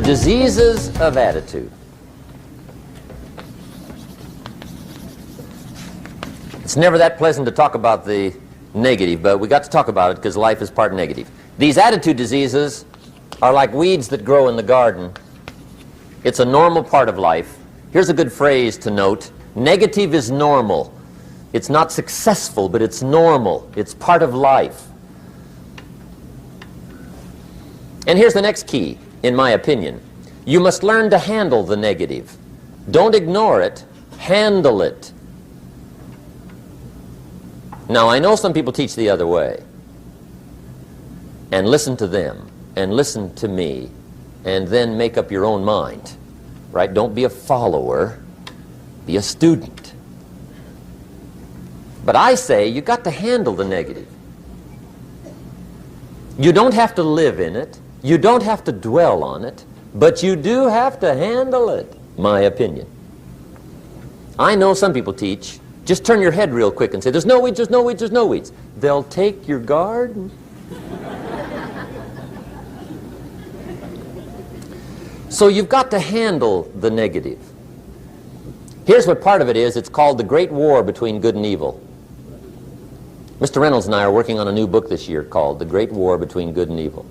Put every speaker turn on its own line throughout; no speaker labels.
diseases of attitude. It's never that pleasant to talk about the negative, but we got to talk about it because life is part negative. These attitude diseases are like weeds that grow in the garden. It's a normal part of life. Here's a good phrase to note. Negative is normal. It's not successful, but it's normal. It's part of life. And here's the next key, in my opinion. You must learn to handle the negative. Don't ignore it. Handle it. Now, I know some people teach the other way. And listen to them. And listen to me. And then make up your own mind. Right? Don't be a follower. Be a student. But I say you got to handle the negative. You don't have to live in it. You don't have to dwell on it. But you do have to handle it, my opinion. I know some people teach, just turn your head real quick and say, there's no weeds, there's no weeds, there's no weeds. They'll take your garden. So you've got to handle the negative. Here's what part of it is. It's called the Great War Between Good and Evil. Mr. Reynolds and I are working on a new book this year called The Great War Between Good and Evil.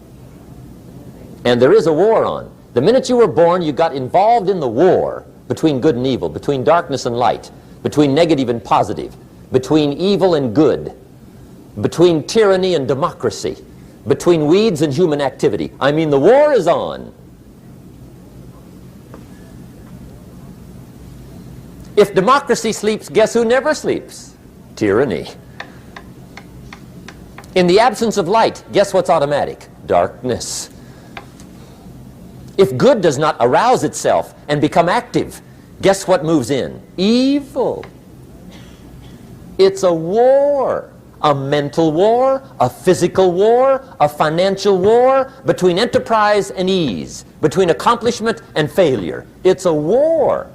And there is a war on. The minute you were born, you got involved in the war between good and evil, between darkness and light, between negative and positive, between evil and good, between tyranny and democracy, between weeds and human activity. I mean, the war is on. If democracy sleeps, guess who never sleeps? Tyranny. In the absence of light, guess what's automatic? Darkness. If good does not arouse itself and become active, guess what moves in? Evil. It's a war. A mental war, a physical war, a financial war, between enterprise and ease, between accomplishment and failure. It's a war.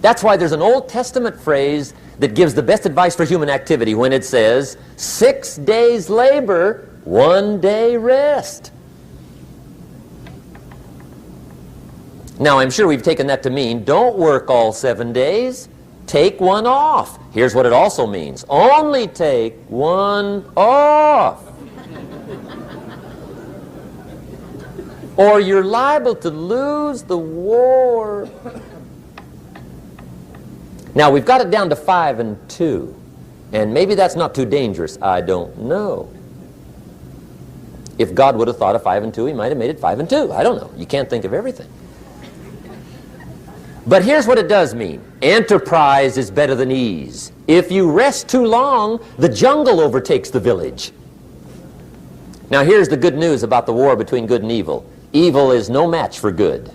That's why there's an Old Testament phrase that gives the best advice for human activity when it says, 6 days labor, 1 day rest. Now, I'm sure we've taken that to mean, don't work all 7 days, take one off. Here's what it also means, only take one off. Or you're liable to lose the war. Now, we've got it down to 5 and 2, and maybe that's not too dangerous, I don't know. If God would have thought of 5 and 2, he might have made it 5 and 2, I don't know. You can't think of everything. But here's what it does mean. Enterprise is better than ease. If you rest too long, the jungle overtakes the village. Now here's the good news about the war between good and evil. Evil is no match for good,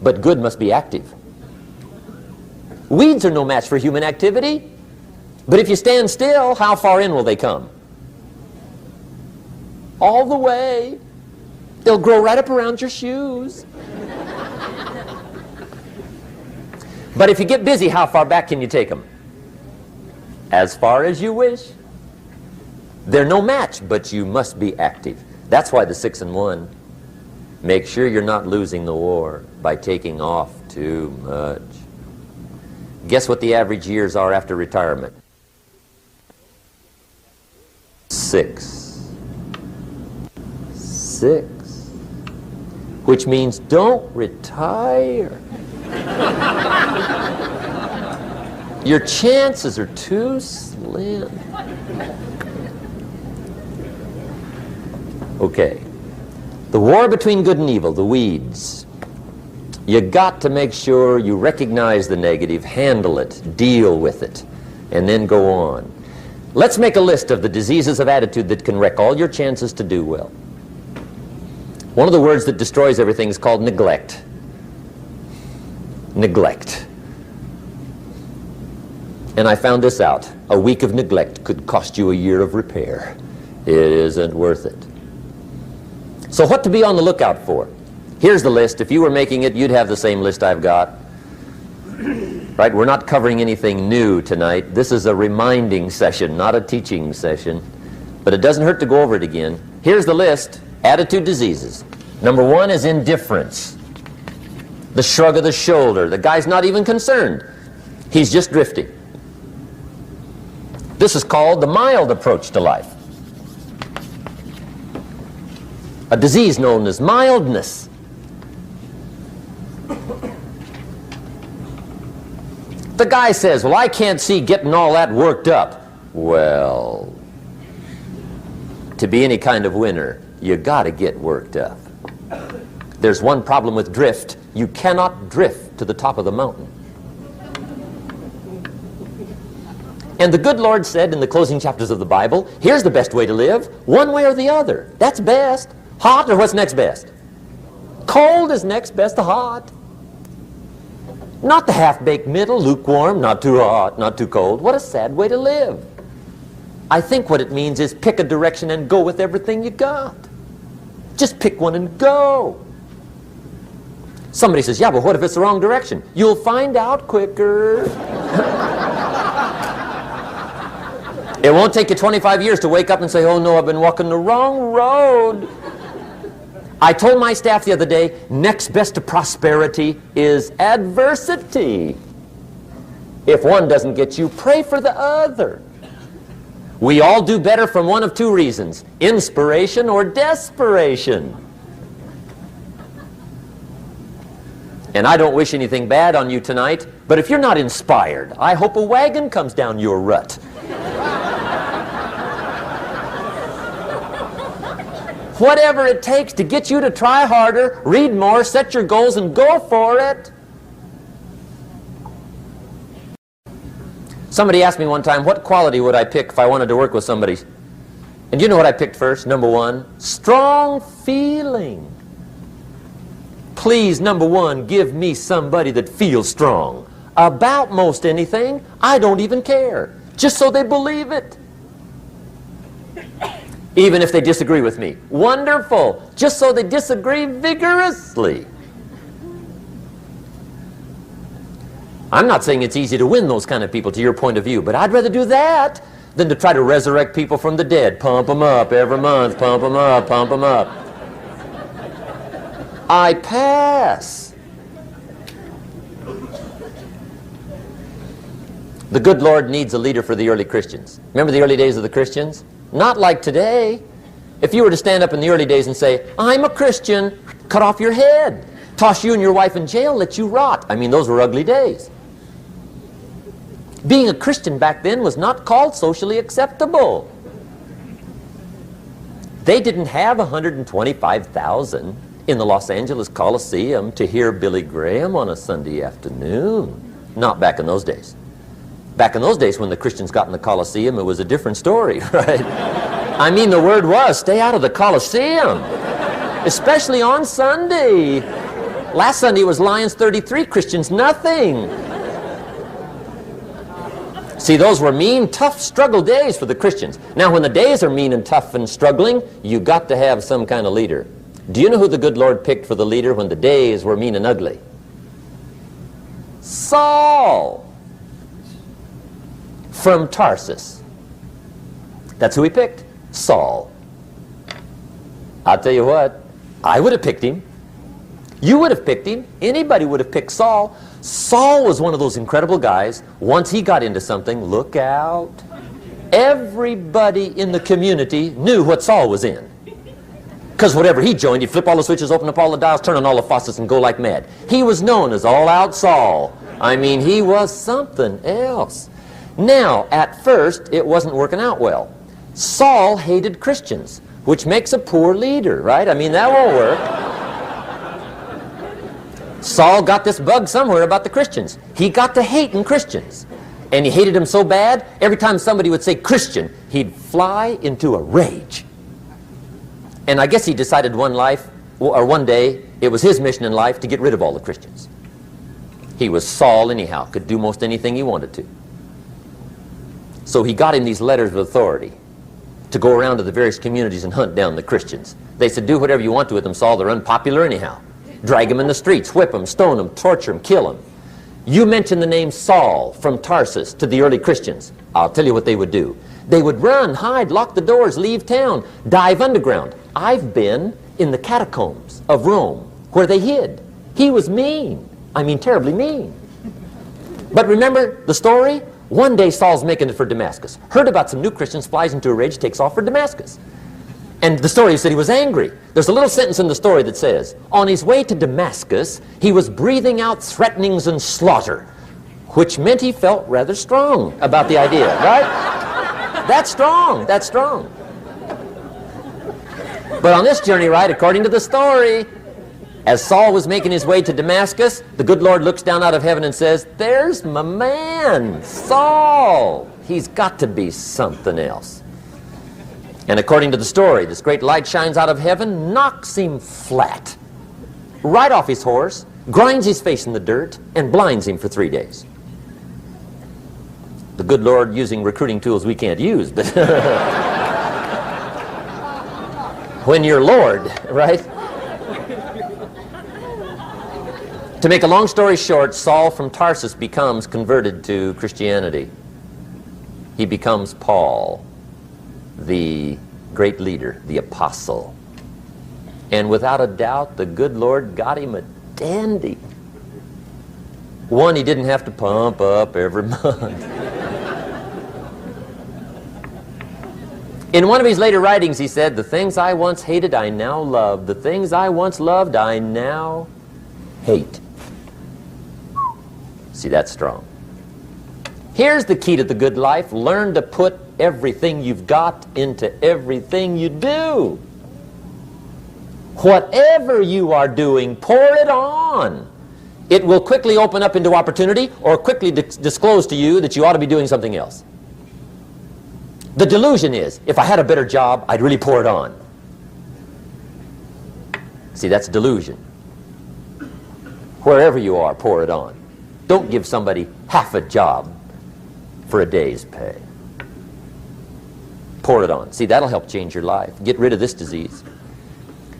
but good must be active. Weeds are no match for human activity, but if you stand still, how far in will they come? All the way. They'll grow right up around your shoes. But if you get busy, how far back can you take them? As far as you wish. They're no match, but you must be active. That's why the 6 and 1. Make sure you're not losing the war by taking off too much. Guess what the average years are after retirement? 6. 6. Which means don't retire. Your chances are too slim. Okay. The war between good and evil, the weeds. You got to make sure you recognize the negative, handle it, deal with it, and then go on. Let's make a list of the diseases of attitude that can wreck all your chances to do well. One of the words that destroys everything is called neglect. Neglect. And I found this out. A week of neglect could cost you a year of repair. It isn't worth it. So what to be on the lookout for? Here's the list. If you were making it, you'd have the same list I've got. Right? We're not covering anything new tonight. This is a reminding session, not a teaching session. But it doesn't hurt to go over it again. Here's the list. Attitude diseases. Number one is indifference. The shrug of the shoulder. The guy's not even concerned. He's just drifting. This is called the mild approach to life. A disease known as mildness. The guy says, well, I can't see getting all that worked up. Well, to be any kind of winner, you got to get worked up. There's one problem with drift. You cannot drift to the top of the mountain. And the good Lord said in the closing chapters of the Bible, here's the best way to live, one way or the other. That's best. Hot or what's next best? Cold is next best to hot. Not the half-baked middle, lukewarm, not too hot, not too cold. What a sad way to live. I think what it means is pick a direction and go with everything you got. Just pick one and go. Somebody says, yeah, but what if it's the wrong direction? You'll find out quicker. It won't take you 25 years to wake up and say, oh no, I've been walking the wrong road. I told my staff the other day, next best to prosperity is adversity. If one doesn't get you, pray for the other. We all do better from one of two reasons, inspiration or desperation. And I don't wish anything bad on you tonight, but if you're not inspired, I hope a wagon comes down your rut. Whatever it takes to get you to try harder, read more, set your goals, and go for it. Somebody asked me one time, what quality would I pick if I wanted to work with somebody? And you know what I picked first? Number one, strong feeling. Please, number one, give me somebody that feels strong. About most anything, I don't even care. Just so they believe it. Even if they disagree with me. Wonderful. Just so they disagree vigorously. I'm not saying it's easy to win those kind of people to your point of view, but I'd rather do that than to try to resurrect people from the dead. Pump them up every month. Pump them up. Pump them up. I pass. The good Lord needs a leader for the early Christians. Remember the early days of the Christians? Not like today. If you were to stand up in the early days and say, I'm a Christian, cut off your head, toss you and your wife in jail, let you rot. I mean, those were ugly days. Being a Christian back then was not called socially acceptable. They didn't have 125,000 in the Los Angeles Coliseum to hear Billy Graham on a Sunday afternoon. Not back in those days. Back in those days when the Christians got in the Coliseum, it was a different story, right? I mean, the word was, stay out of the Coliseum, especially on Sunday. Last Sunday was Lions 33, Christians nothing. See, those were mean, tough struggle days for the Christians. Now, when the days are mean and tough and struggling, you got to have some kind of leader. Do you know who the good Lord picked for the leader when the days were mean and ugly? Saul. From Tarsus. That's who he picked, Saul. I'll tell you what, I would have picked him. You would have picked him. Anybody would have picked Saul. Saul was one of those incredible guys. Once he got into something, look out. Everybody in the community knew what Saul was in. Because whatever he joined, he'd flip all the switches, open up all the dials, turn on all the faucets, and go like mad. He was known as All-Out Saul. I mean, he was something else. Now, at first, it wasn't working out well. Saul hated Christians, which makes a poor leader, right? I mean, that won't work. Saul got this bug somewhere about the Christians. He got to hating Christians. And he hated them so bad, every time somebody would say Christian, he'd fly into a rage. And I guess he decided one day, it was his mission in life to get rid of all the Christians. He was Saul anyhow, could do most anything he wanted to. So he got him these letters of authority to go around to the various communities and hunt down the Christians. They said, do whatever you want to with them, Saul. They're unpopular anyhow. Drag them in the streets, whip them, stone them, torture them, kill them. You mention the name Saul from Tarsus to the early Christians. I'll tell you what they would do. They would run, hide, lock the doors, leave town, dive underground. I've been in the catacombs of Rome where they hid. He was mean. I mean, terribly mean. But remember the story? One day Saul's making it for Damascus. Heard about some new Christians, flies into a rage, takes off for Damascus. And the story said he was angry. There's a little sentence in the story that says, on his way to Damascus, he was breathing out threatenings and slaughter, which meant he felt rather strong about the idea, right? That's strong. That's strong. But on this journey, right, according to the story, as Saul was making his way to Damascus, the good Lord looks down out of heaven and says, there's my man, Saul. He's got to be something else. And according to the story, this great light shines out of heaven, knocks him flat, right off his horse, grinds his face in the dirt, and blinds him for 3 days. The good Lord using recruiting tools we can't use, but when you're Lord, right? To make a long story short, Saul from Tarsus becomes converted to Christianity. He becomes Paul, the great leader, the apostle. And without a doubt, the good Lord got him a dandy. One he didn't have to pump up every month. In one of his later writings, he said, the things I once hated, I now love. The things I once loved, I now hate. See, that's strong. Here's the key to the good life. Learn to put everything you've got into everything you do. Whatever you are doing, pour it on. It will quickly open up into opportunity or quickly disclose to you that you ought to be doing something else. The delusion is, if I had a better job, I'd really pour it on. See, that's delusion. Wherever you are, pour it on. Don't give somebody half a job for a day's pay. Pour it on. See, that'll help change your life. Get rid of this disease.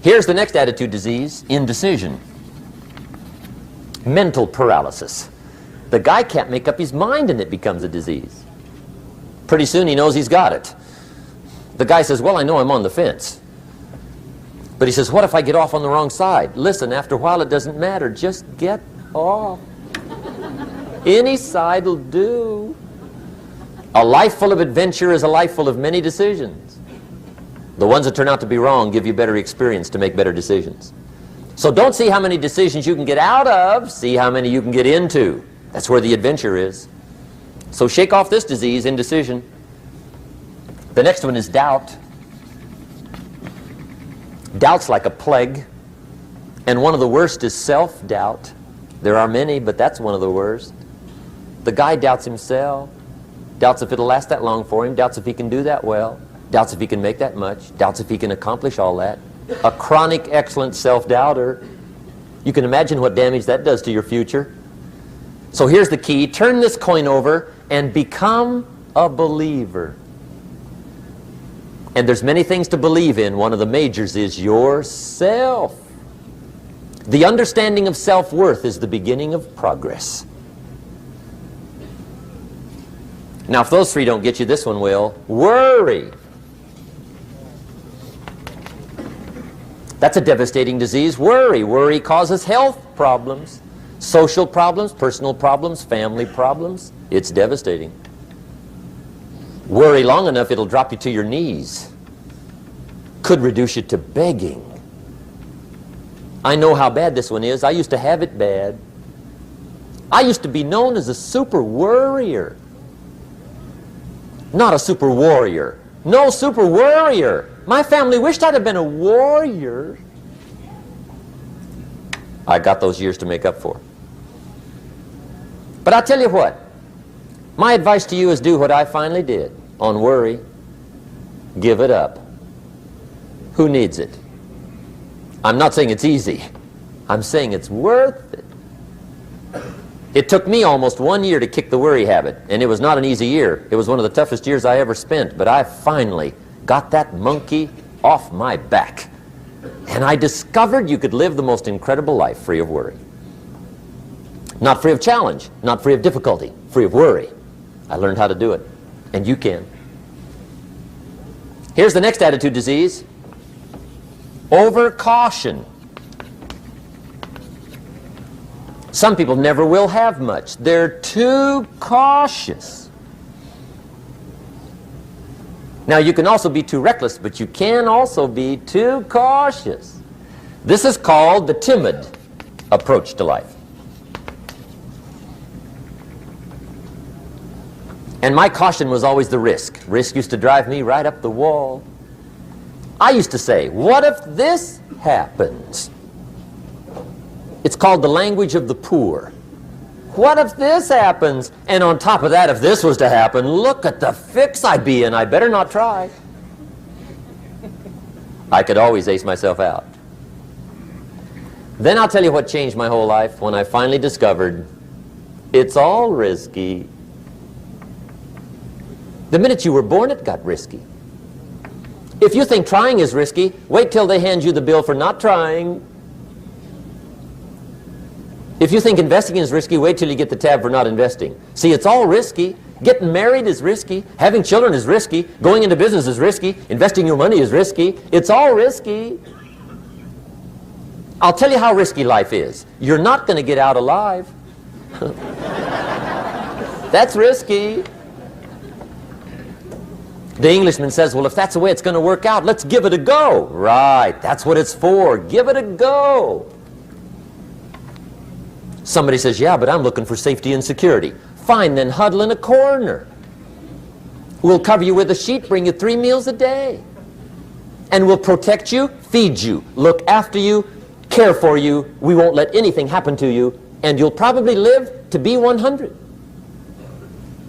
Here's the next attitude disease, indecision. Mental paralysis. The guy can't make up his mind and it becomes a disease. Pretty soon he knows he's got it. The guy says, well, I know I'm on the fence. But he says, what if I get off on the wrong side? Listen, after a while it doesn't matter. Just get off. Any side will do. A life full of adventure is a life full of many decisions. The ones that turn out to be wrong give you better experience to make better decisions. So don't see how many decisions you can get out of, see how many you can get into. That's where the adventure is. So shake off this disease, indecision. The next one is doubt. Doubt's like a plague. And one of the worst is self-doubt. There are many, but that's one of the worst. The guy doubts himself. Doubts if it'll last that long for him. Doubts if he can do that well. Doubts if he can make that much. Doubts if he can accomplish all that. A chronic, excellent self-doubter. You can imagine what damage that does to your future. So here's the key. Turn this coin over and become a believer. And there's many things to believe in. One of the majors is yourself. The understanding of self-worth is the beginning of progress. Now, if those three don't get you, this one will. Worry. That's a devastating disease. Worry. Worry causes health problems, social problems, personal problems, family problems. It's devastating. Worry long enough, it'll drop you to your knees. Could reduce you to begging. I know how bad this one is. I used to have it bad. I used to be known as a super worrier. Not a super warrior. No, super worrier. My family wished I'd have been a warrior. I got those years to make up for. But I'll tell you what. My advice to you is do what I finally did on worry. Give it up. Who needs it? I'm not saying it's easy. I'm saying it's worth it. It took me almost 1 year to kick the worry habit, and it was not an easy year. It was one of the toughest years I ever spent, but I finally got that monkey off my back. And I discovered you could live the most incredible life free of worry. Not free of challenge, not free of difficulty, free of worry. I learned how to do it, and you can. Here's the next attitude disease. Over caution. Some people never will have much. They're too cautious. Now, you can also be too reckless, but you can also be too cautious. This is called the timid approach to life. And my caution was always the risk. Risk used to drive me right up the wall. I used to say, what if this happens? It's called the language of the poor. What if this happens? And on top of that, if this was to happen, look at the fix I'd be in. I better not try. I could always ace myself out. Then I'll tell you what changed my whole life when I finally discovered it's all risky. The minute you were born, it got risky. If you think trying is risky, wait till they hand you the bill for not trying. If you think investing is risky, wait till you get the tab for not investing. See, it's all risky. Getting married is risky. Having children is risky. Going into business is risky. Investing your money is risky. It's all risky. I'll tell you how risky life is. You're not going to get out alive. That's risky. The Englishman says, well, if that's the way it's going to work out, let's give it a go. Right, that's what it's for. Give it a go. Somebody says, yeah, but I'm looking for safety and security. Fine, then huddle in a corner. We'll cover you with a sheet, bring you 3 meals a day. And we'll protect you, feed you, look after you, care for you. We won't let anything happen to you, and you'll probably live to be 100.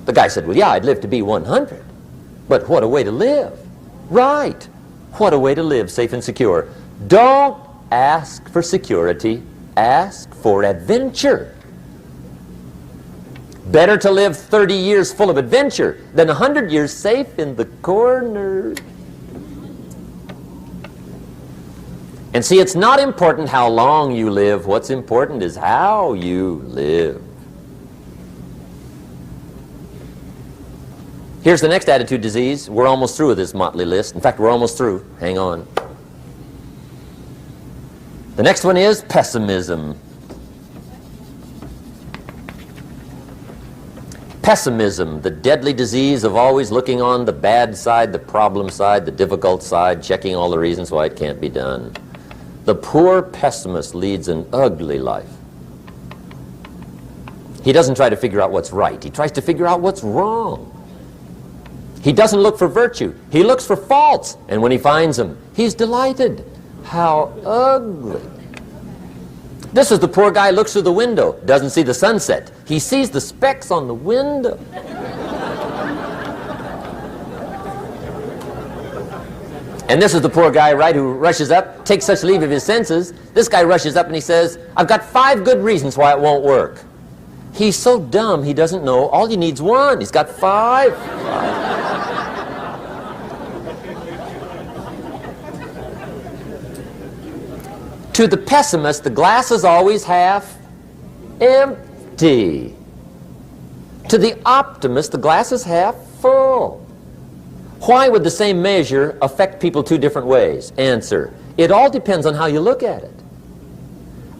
The guy said, well, yeah, I'd live to be 100. But what a way to live. Right. What a way to live, safe and secure. Don't ask for security. Ask for adventure. Better to live 30 years full of adventure than 100 years safe in the corner. And see, it's not important how long you live. What's important is how you live. Here's the next attitude disease. We're almost through with this motley list. In fact, we're almost through. Hang on. The next one is pessimism. Pessimism, the deadly disease of always looking on the bad side, the problem side, the difficult side, checking all the reasons why it can't be done. The poor pessimist leads an ugly life. He doesn't try to figure out what's right. He tries to figure out what's wrong. He doesn't look for virtue. He looks for faults. And when he finds them, he's delighted. How ugly. This is the poor guy looks through the window, doesn't see the sunset. He sees the specks on the window. And this is the poor guy, right, who rushes up, takes such leave of his senses. This guy rushes up and he says, I've got 5 good reasons why it won't work. He's so dumb he doesn't know all he needs 1. He's got 5. To the pessimist, the glass is always half empty. To the optimist, the glass is half full. Why would the same measure affect people 2 different ways? Answer, it all depends on how you look at it.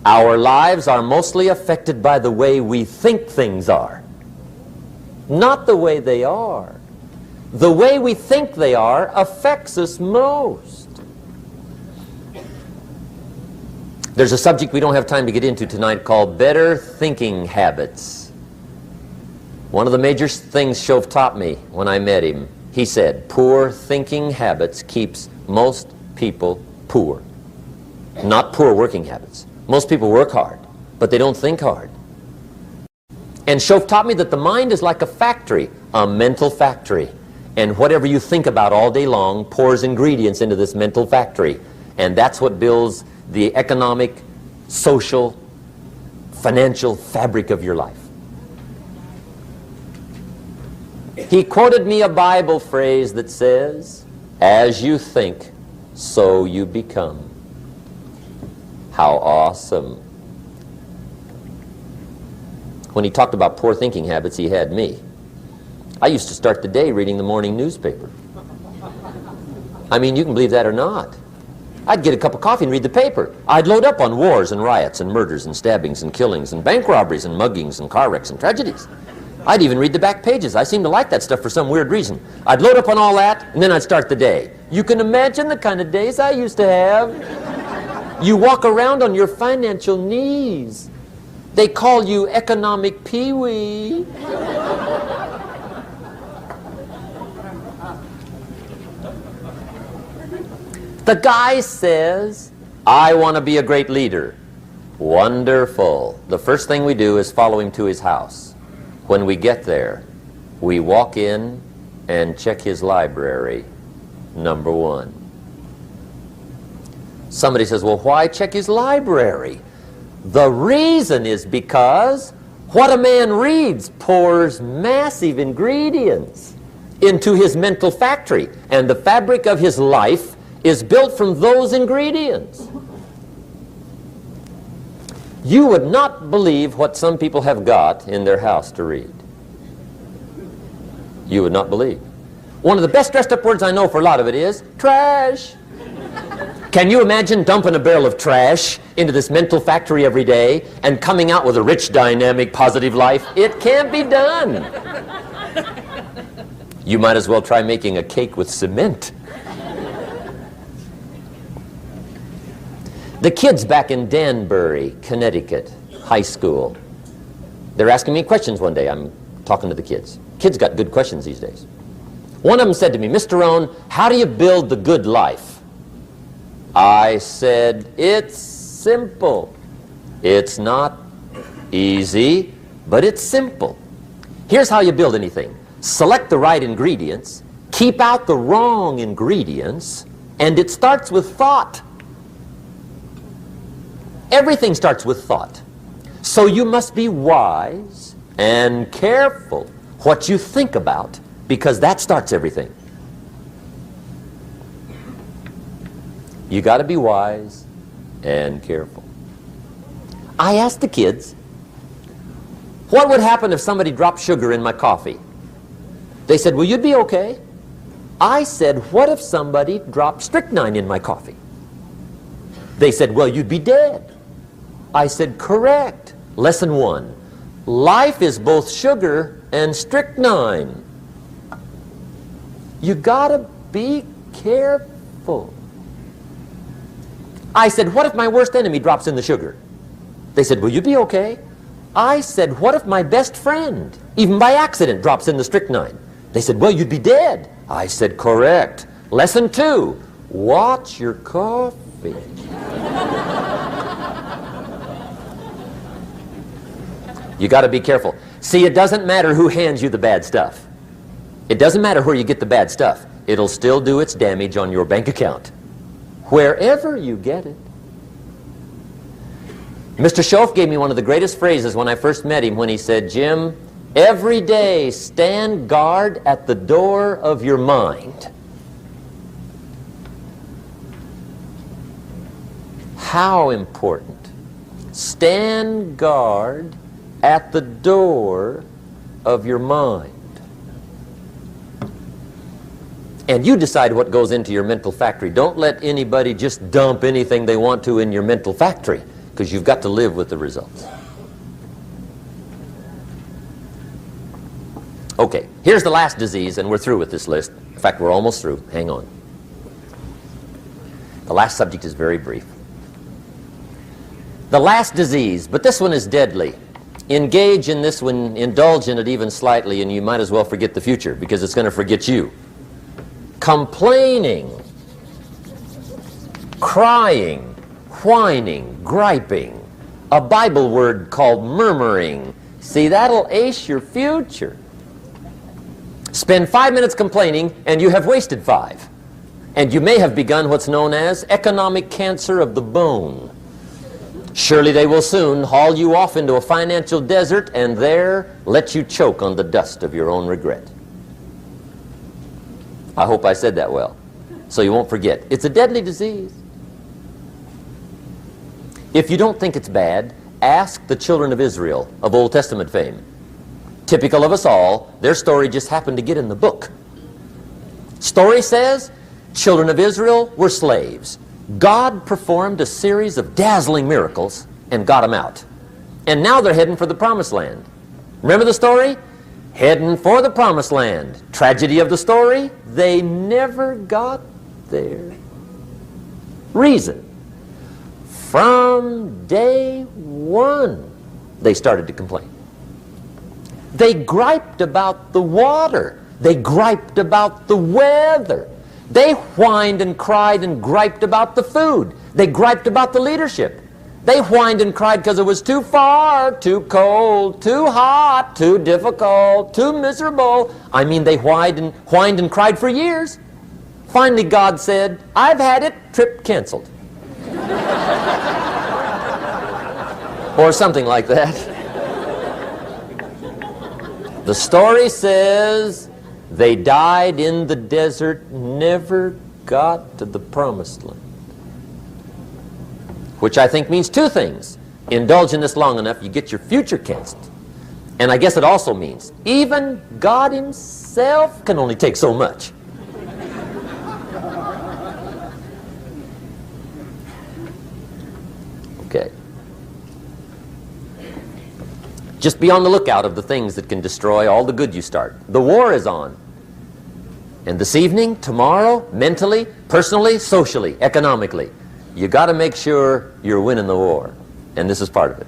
Our lives are mostly affected by the way we think things are, not the way they are. The way we think they are affects us most. There's a subject we don't have time to get into tonight called better thinking habits. One of the major things Shove taught me when I met him, he said, poor thinking habits keeps most people poor. Not poor working habits. Most people work hard, but they don't think hard. And Shove taught me that the mind is like a factory, a mental factory. And whatever you think about all day long pours ingredients into this mental factory. And that's what builds the economic, social, financial fabric of your life. He quoted me a Bible phrase that says, as you think, so you become. How awesome. When he talked about poor thinking habits, he had me. I used to start the day reading the morning newspaper. I mean, you can believe that or not. I'd get a cup of coffee and read the paper. I'd load up on wars and riots and murders and stabbings and killings and bank robberies and muggings and car wrecks and tragedies. I'd even read the back pages. I seem to like that stuff for some weird reason. I'd load up on all that, and then I'd start the day. You can imagine the kind of days I used to have. You walk around on your financial knees. They call you economic peewee. The guy says, I want to be a great leader. Wonderful. The first thing we do is follow him to his house. When we get there, we walk in and check his library, number one. Somebody says, well, why check his library? The reason is because what a man reads pours massive ingredients into his mental factory, and the fabric of his life is built from those ingredients. You would not believe what some people have got in their house to read. You would not believe. One of the best dressed up words I know for a lot of it is trash. Can you imagine dumping a barrel of trash into this mental factory every day and coming out with a rich, dynamic, positive life? It can't be done. You might as well try making a cake with cement. The kids back in Danbury, Connecticut, high school, they're asking me questions one day. I'm talking to the kids. Kids got good questions these days. One of them said to me, Mr. Rohn, how do you build the good life? I said, it's simple. It's not easy, but it's simple. Here's how you build anything. Select the right ingredients, keep out the wrong ingredients, and it starts with thought. Everything starts with thought. So you must be wise and careful what you think about, because that starts everything. You got to be wise and careful. I asked the kids, what would happen if somebody dropped sugar in my coffee? They said, well, you'd be okay. I said, what if somebody dropped strychnine in my coffee? They said, well, you'd be dead. I said, correct. Lesson one. Life is both sugar and strychnine. You gotta be careful. I said, what if my worst enemy drops in the sugar? They said, will you be okay? I said, what if my best friend, even by accident, drops in the strychnine? They said, well, you'd be dead. I said, correct. Lesson two. Watch your coffee. You got to be careful. See, it doesn't matter who hands you the bad stuff. It doesn't matter where you get the bad stuff. It'll still do its damage on your bank account, wherever you get it. Mr. Schoaf gave me one of the greatest phrases when I first met him, when he said, Jim, every day stand guard at the door of your mind. How important. Stand guard at the door of your mind. And you decide what goes into your mental factory. Don't let anybody just dump anything they want to in your mental factory, because you've got to live with the results. Okay, here's the last disease, and we're through with this list. In fact, we're almost through. Hang on. The last subject is very brief. The last disease, but this one is deadly. Engage in this one, indulge in it even slightly, and you might as well forget the future, because it's going to forget you. Complaining, crying, whining, griping, a Bible word called murmuring. See, that'll ace your future. Spend 5 minutes complaining, and you have wasted 5. And you may have begun what's known as economic cancer of the bone. Surely they will soon haul you off into a financial desert and there let you choke on the dust of your own regret. I hope I said that well, so you won't forget. It's a deadly disease. If you don't think it's bad, ask the children of Israel of Old Testament fame. Typical of us all, their story just happened to get in the book. Story says, children of Israel were slaves. God performed a series of dazzling miracles and got them out. And now they're heading for the promised land. Remember the story? Heading for the promised land. Tragedy of the story, they never got there. Reason. From day one, they started to complain. They griped about the water. They griped about the weather. They whined and cried and griped about the food. They griped about the leadership. They whined and cried because it was too far, too cold, too hot, too difficult, too miserable. I mean, they whined and cried for years. Finally, God said, "I've had it, trip canceled." Or something like that. The story says they died in the desert, never got to the promised land. Which I think means two things. Indulge in this long enough, you get your future canceled. And I guess it also means even God himself can only take so much. Okay. Just be on the lookout of the things that can destroy all the good you start. The war is on. And this evening, tomorrow, mentally, personally, socially, economically, you got to make sure you're winning the war. And this is part of it.